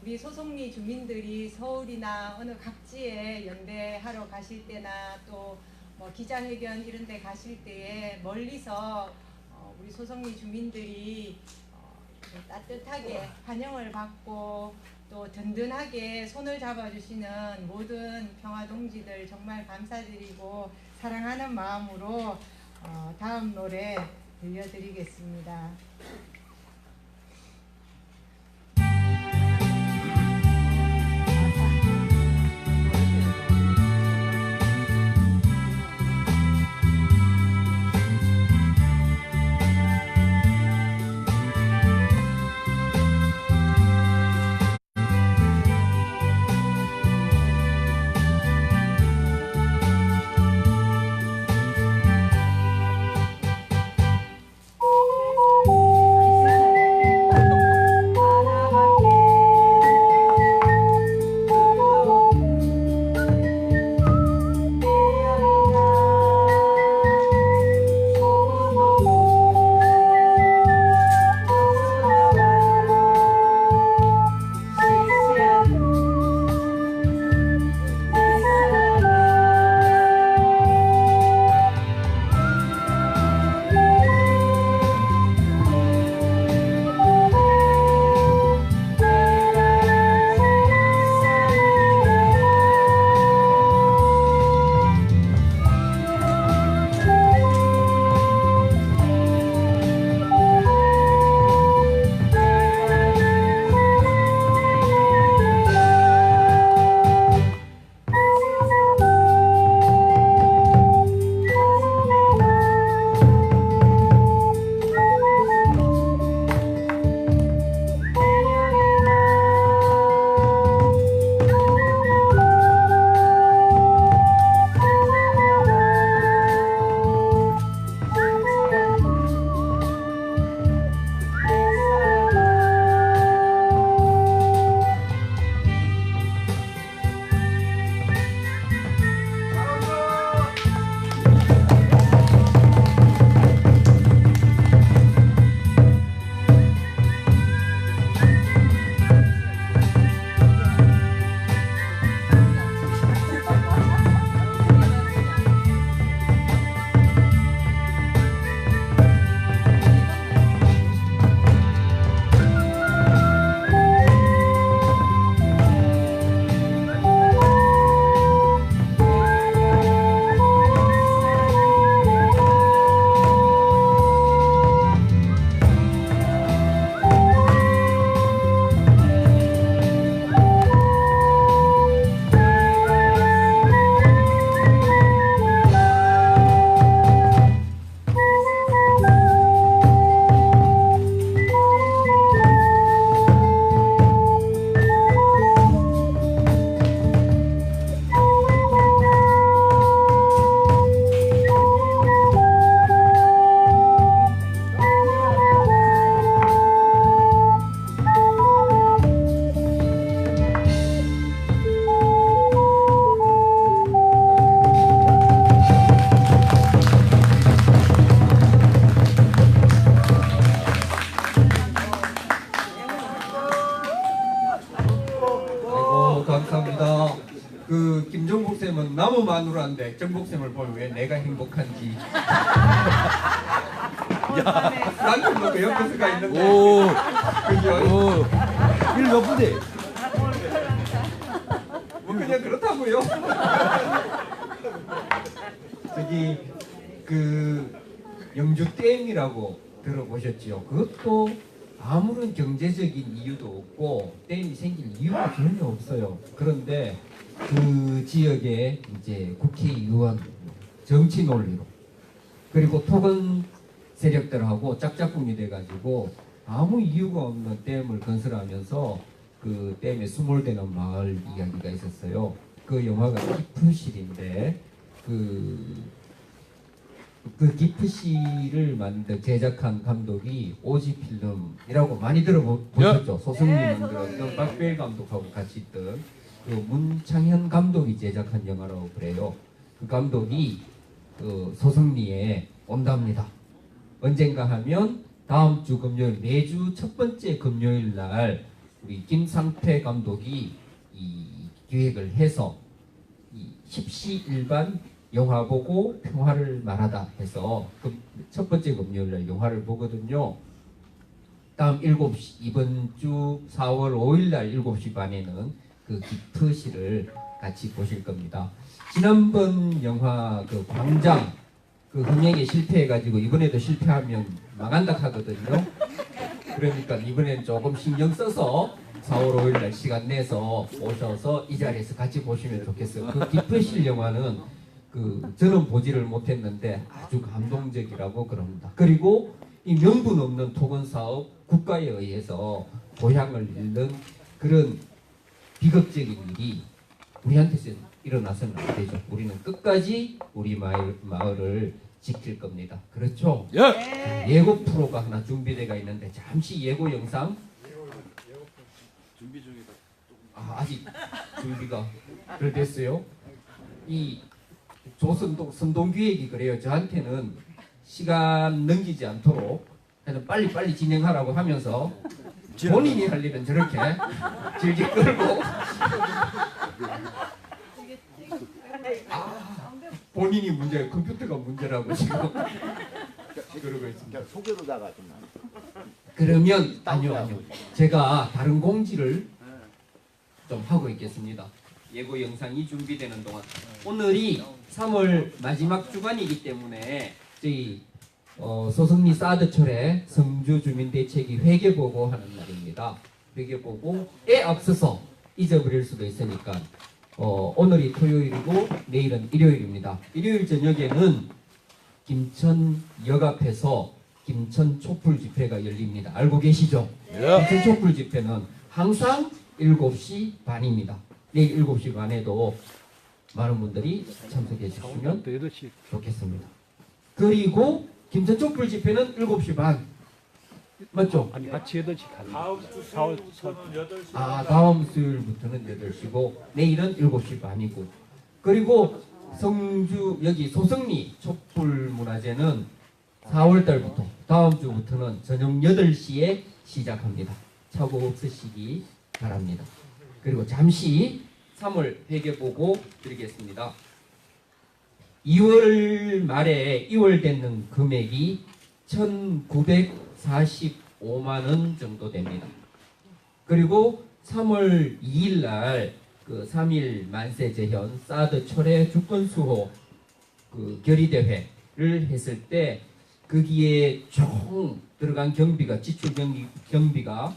우리 소송리 주민들이 서울이나 어느 각지에 연대하러 가실 때나 또 뭐 기자회견 이런 데 가실 때에 멀리서 우리 소송리 주민들이 따뜻하게 환영을 받고 또 든든하게 손을 잡아주시는 모든 평화동지들 정말 감사드리고 사랑하는 마음으로 다음 노래 들려드리겠습니다. 감사합니다. 그 김정복 쌤은 나무 마누라인데 정복 쌤을 보면 왜 내가 행복한지. 남편도 그 옆에서 가 있는데. 오. 그죠? 일몇 분데? 뭐 그냥 그렇다고요. 저기 그 영주 댐이라고 들어보셨지요? 그것도 아무런 경제적인 이유도 없고 댐이 생길 이유가 전혀 없어요. 그런데 그 지역의 이제 국회의원 정치 논리로 그리고 토건 세력들하고 짝짝꿍이 돼가지고 아무 이유가 없는 댐을 건설하면서 그 댐에 수몰되는 마을 이야기가 있었어요. 그 영화가 기프실인데 그 기프실을 제작한 감독이 오지 필름이라고 많이 들어보셨죠? 소승리 만들었던 박배일 감독하고 같이 있던 그 문창현 감독이 제작한 영화라고 그래요. 그 감독이 그 소승리에 온답니다. 언젠가 하면 다음 주 금요일, 매주 첫 번째 금요일 날 우리 김상태 감독이 이 기획을 해서 이 십시일반 영화 보고 평화를 말하다 해서 첫 번째 금요일 날 영화를 보거든요. 다음 7시, 이번 주 4월 5일 날 7시 반에는 그 기프실을 같이 보실 겁니다. 지난번 영화 그 광장 그 흥행에 실패해가지고 이번에도 실패하면 망한다 하거든요. 그러니까 이번엔 조금 신경 써서 4월 5일 날 시간 내서 오셔서 이 자리에서 같이 보시면 좋겠어요. 그 기프실 영화는 그 저는 보지를 못했는데 아주 감동적이라고 그럽니다. 그리고 이 명분 없는 토건 사업 국가에 의해서 고향을 잃는 그런 비극적인 일이 우리한테서 일어나서는 안 되죠. 우리는 끝까지 우리 마을을 지킬 겁니다. 그렇죠? 예. 예고 프로가 하나 준비되어 있는데 잠시 예고 영상 준비 중이다. 아직 준비가 덜 됐어요. 이 조선동 선동기획이 그래요. 저한테는 시간 넘기지 않도록 그냥 빨리빨리 진행하라고 하면서 본인이 할 일은 저렇게 질질 끌고 본인이 문제, 컴퓨터가 문제라고 지금 그러고 있습니다. 소개로다가 좀 그러면 아니요. 제가 다른 공지를 좀 하고 있겠습니다. 예고 영상이 준비되는 동안 오늘이 3월 마지막 주간이기 때문에 저희 소승리 사드철의 성주 주민대책위 회계보고 하는 날입니다. 회계보고에 앞서서 잊어버릴 수도 있으니까 오늘이 토요일이고 내일은 일요일입니다. 일요일 저녁에는 김천역 앞에서 김천 촛불 집회가 열립니다. 알고 계시죠? 김천 촛불 집회는 항상 7시 반입니다. 내일 7시 반에도 많은 분들이 참석해 주시면 좋겠습니다. 그리고 김천 촛불 집회는 7시 반 맞죠? 아니 같이 8시 다음 주 수요일부터는 8시. 다음 수요일부터는 8시고 내일은 7시 반이고 그리고 성주 여기 소승리 촛불문화제는 4월 달부터 다음 주부터는 저녁 8시에 시작합니다. 착오 없으시기 바랍니다. 그리고 잠시 3월 회계보고 드리겠습니다. 2월 말에 이월되는 금액이 1,945만 원 정도 됩니다. 그리고 3월 2일 날 그 3일 만세 재현 사드 철회 주권 수호 그 결의대회를 했을 때 거기에 총 들어간 경비가 지출 경비가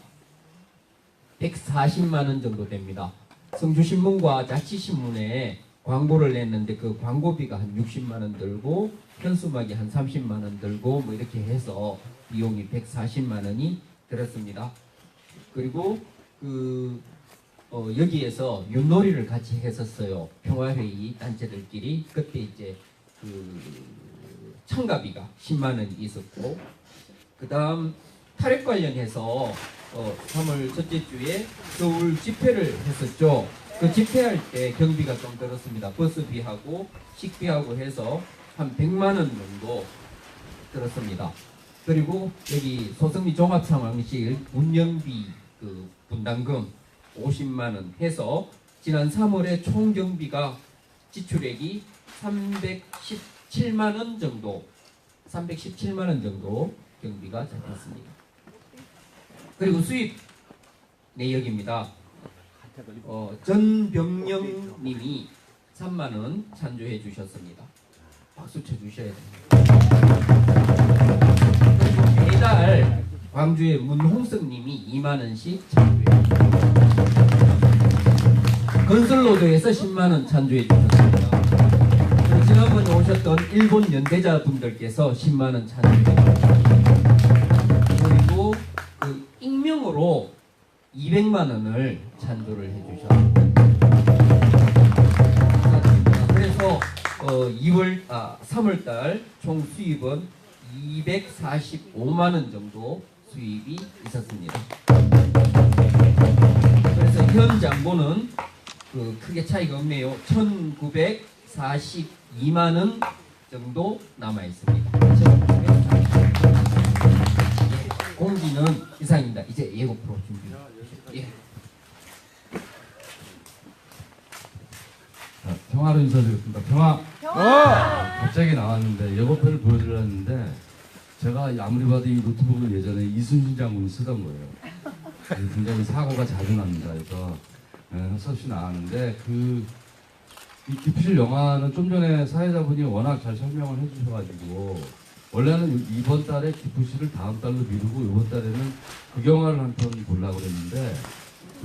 140만 원 정도 됩니다. 성주신문과 자치신문에 광고를 냈는데 그 광고비가 한 60만 원 들고 현수막이 한 30만 원 들고 뭐 이렇게 해서 비용이 140만 원이 들었습니다. 그리고 여기에서 윷놀이를 같이 했었어요. 평화회의 단체들끼리. 그때 이제 참가비가 10만 원이 있었고 그 다음 탈핵 관련해서 3월 첫째 주에 서울 집회를 했었죠. 그 집회할 때 경비가 좀 들었습니다. 버스비하고 식비하고 해서 한 100만 원 정도 들었습니다. 그리고 여기 소승리 종합상황실 운영비 그 분담금 50만 원 해서 지난 3월에 총 경비가 지출액이 317만 원 정도 경비가 잡혔습니다. 그리고 수입 내역입니다. 전병영 님이 3만 원 찬조해 주셨습니다. 박수 쳐 주셔야 됩니다. 매달 광주의 문홍석님이 2만 원씩 찬조해 건설로드에서 10만 원 찬조해 주셨습니다. 지난번에 오셨던 일본 연대자 분들께서 10만 원 찬조해 주셨습니다. 그리고 그 익명으로 200만 원을 찬조를 해주셨습니다. 그래서 3월달 총 수입은 245만 원 정도 수입이 있었습니다. 그래서 현 잔고는 크게 차이가 없네요. 1,942만 원 정도 남아 있습니다. 공지는 이상입니다. 이제 예고 프로 준비. 예. 평화로 인사드리겠습니다. 평화! 갑자기 나왔는데 예고편을 보여드렸는데 제가 아무리 봐도 이 노트북을 예전에 이순신 장군이 쓰던 거예요. 굉장히 사고가 자주 납니다. 그래서 서시 나왔는데 이 기프실 영화는 좀 전에 사회자분이 워낙 잘 설명을 해주셔가지고 원래는 이번 달에 기프실을 다음 달로 미루고 이번 달에는 그 영화를 한 편 보려고 그랬는데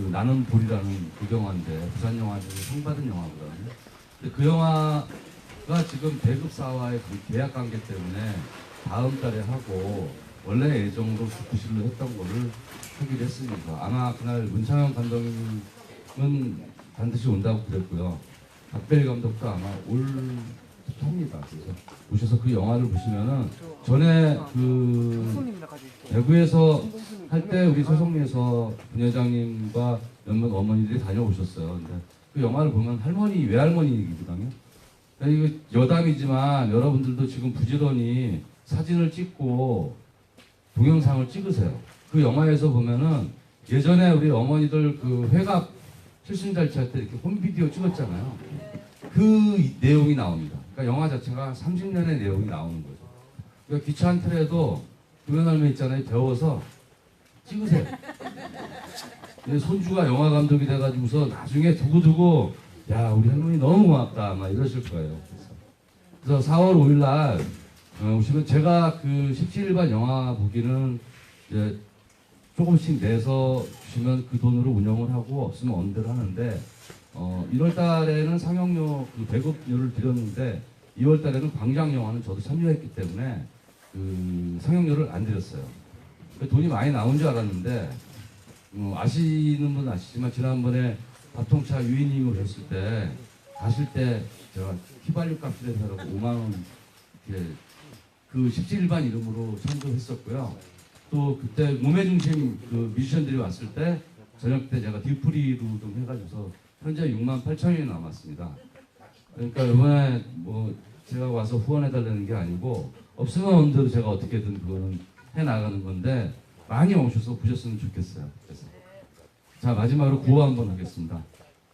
나는 볼이라는 그 영화인데 부산 영화 중에 상 받은 영화거든요. 근데 그 영화가 지금 배급사와의 계약 관계 때문에 다음 달에 하고 원래 예정으로 기프실로 했던 거를 하기로 했습니다. 아마 그날 문창현 감독님은 반드시 온다고 그랬고요. 박배일 감독도 아마 올 합니다. 그래서 오셔서 그 영화를 보시면은 전에 대구에서 할 때 우리 소송리에서 분회장님과 몇몇 어머니들이 다녀오셨어요. 근데 그 영화를 보면 할머니, 외할머니이거든요. 이거 여담이지만 여러분들도 지금 부지런히 사진을 찍고 동영상을 찍으세요. 그 영화에서 보면은 예전에 우리 어머니들 그 회갑 칠순잔치 할 때 이렇게 홈비디오 찍었잖아요. 그 내용이 나옵니다. 그러니까 영화 자체가 30년의 내용이 나오는 거죠. 그러니까 귀찮더라도 동영상에 있잖아요. 배워서 찍으세요. 손주가 영화 감독이 돼가지고서 나중에 두고두고 야 우리 할머니 너무 고맙다 막 이러실 거예요. 그래서 4월 5일날 오시면 제가 그 17일반 영화 보기는 이제 조금씩 내서 주시면 그 돈으로 운영을 하고 없으면 언대로 하는데 1월 달에는 상영료 그 배급료를 드렸는데 2월 달에는 광장 영화는 저도 참여했기 때문에 그 상영료를 안 드렸어요. 돈이 많이 나온 줄 알았는데 아시는 분은 아시지만 지난번에 밥통차 유인님을 했을 때 가실 때 제가 휘발유 값을 해서 5만 원 그 17일반 이름으로 참조했었고요. 또 그때 몸의 중심 그 뮤지션들이 왔을 때 저녁 때 제가 디프리로 좀 해가지고서 현재 6만 8천원이 남았습니다. 그러니까 이번에 뭐 제가 와서 후원해달라는 게 아니고 없으면 언제도 제가 어떻게든 그거는 해나가는 건데 많이 오셔서 보셨으면 좋겠어요. 그래서 자 마지막으로 구호 한번 하겠습니다.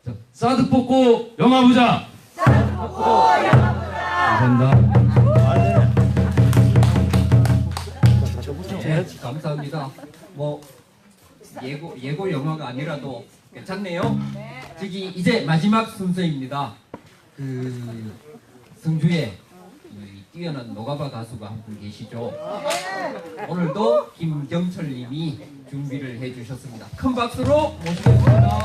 자 사드 뽑고 영화 보자. 사드 뽑고 영화 보자. 감사합니다. 네, 감사합니다. 뭐 예고 영화가 아니라도 괜찮네요. 저기 이제 마지막 순서입니다. 그 성주에 뛰어난 노가바 가수가 한 분 계시죠. 오늘도 김경철님이 준비를 해주셨습니다. 큰 박수로 모시겠습니다.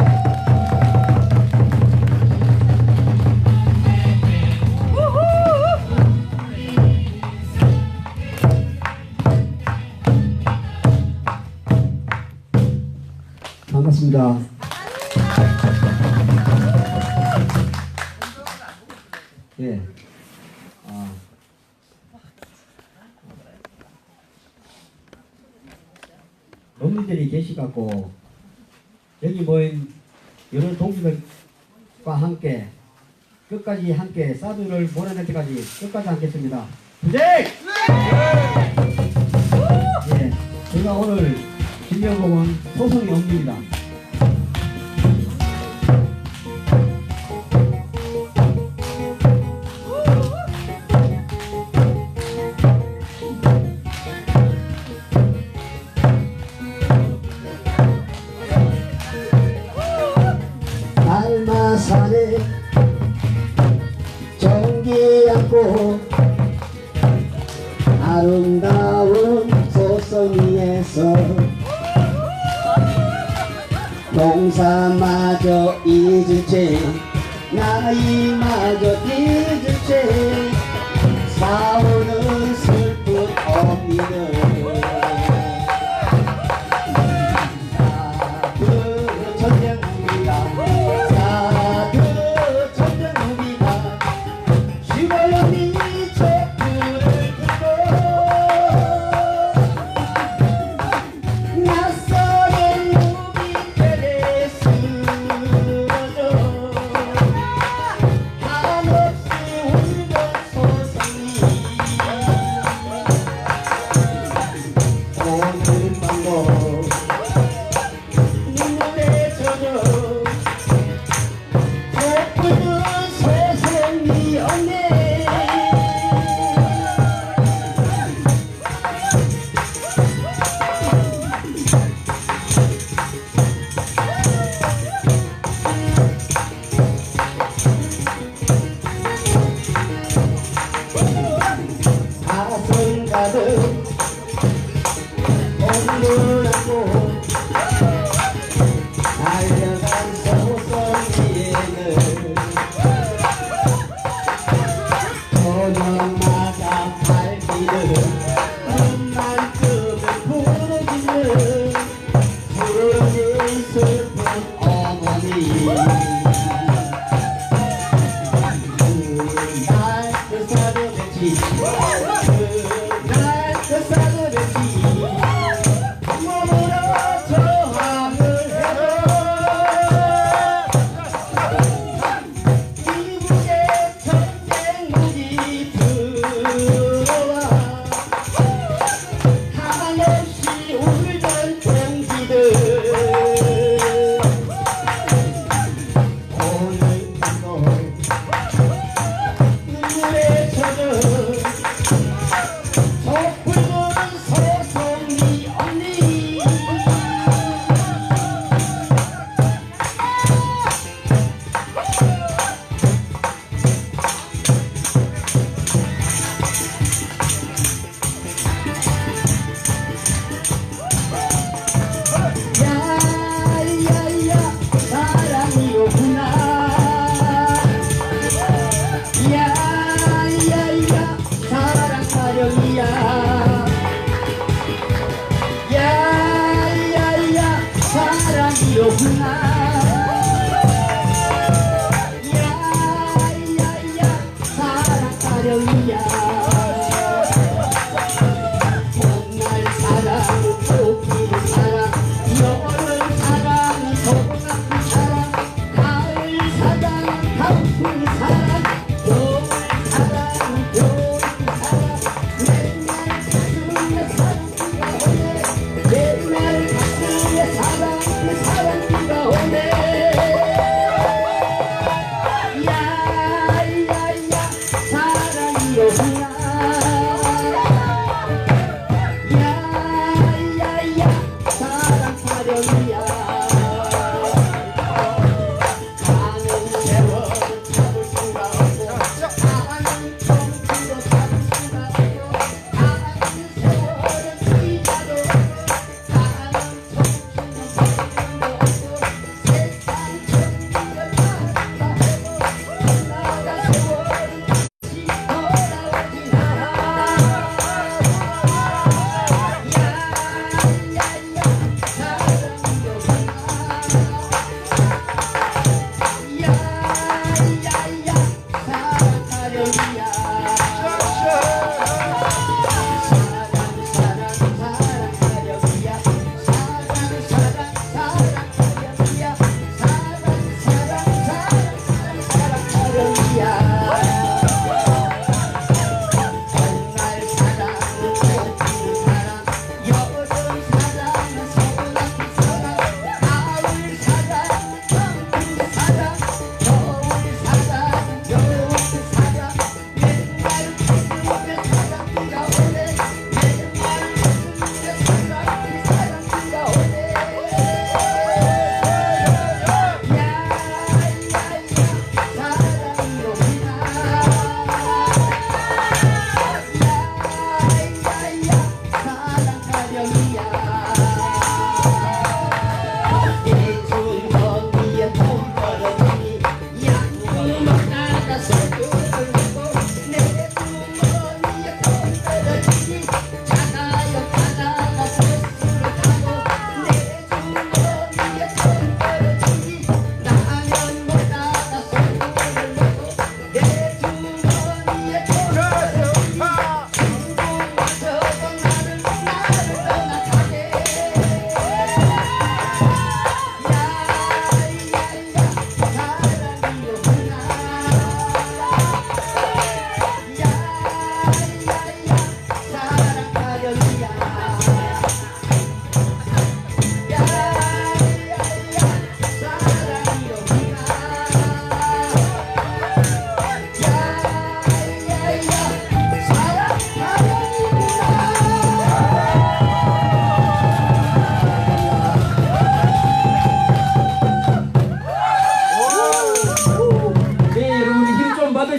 반갑습니다. 예. 어머니들이 계시갖고 여기 모인 여러 동지들과 함께 끝까지 함께 사두를 몰아낼 때까지 끝까지 함께했습니다. 부재! 예. 제가 오늘 진여공은 소송이 옮깁니다. 알마산에 정기 안고 아름다운 소송이에서 나마저 잊은 채 나이마저 잊은 채 싸우는 슬픈 어미는 사드 전쟁입니다. 사드 전쟁입니다. 죽어요 니 촛불을 들고 낯설은 무기들에 쓰러져 한없이 울던 소생이 오늘 밤도 눈물에 젖어 촛불은 소생이 없네. 가슴 가득 오늘을 안고 달려간 소성리에는 저녁마다 발기는 눈만큼을 부르짖는 부르짖는 슬픈 어머니. 그날 그 사도같이 그날 그 사도같이 몸으로 저항을 해도 미국의 전쟁 무기 들어와 한없이 울던 동지들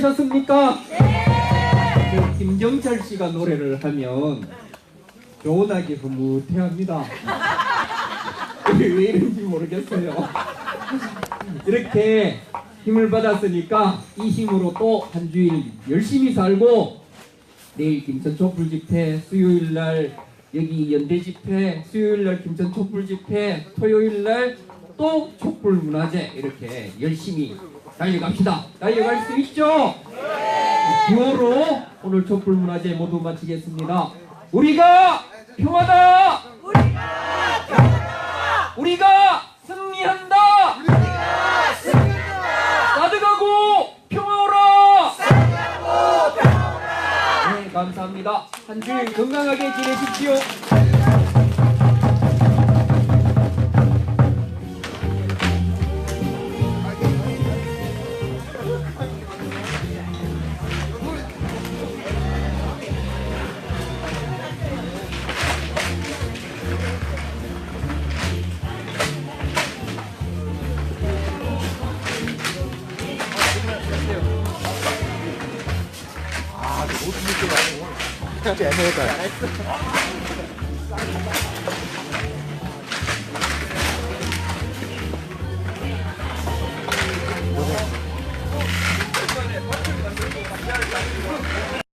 준비하셨습니까? 네. 김정철 씨가 노래를 하면 조은하게 흐뭇해합니다. 왜 이런지 모르겠어요. 이렇게 힘을 받았으니까 이 힘으로 또 한 주일 열심히 살고 내일 김천 촛불 집회, 수요일 날 여기 연대 집회, 수요일 날 김천 촛불 집회, 토요일 날 또 촛불 문화제 이렇게 열심히 달려갑시다. 달려갈 수 있죠? 기호로 오늘 촛불 문화제 모두 마치겠습니다. 우리가 평화다. 우리가 승리한다. 따뜻하고 평화오라. 네, 감사합니다. 한 주일 건강하게 지내십시오. 잘했어.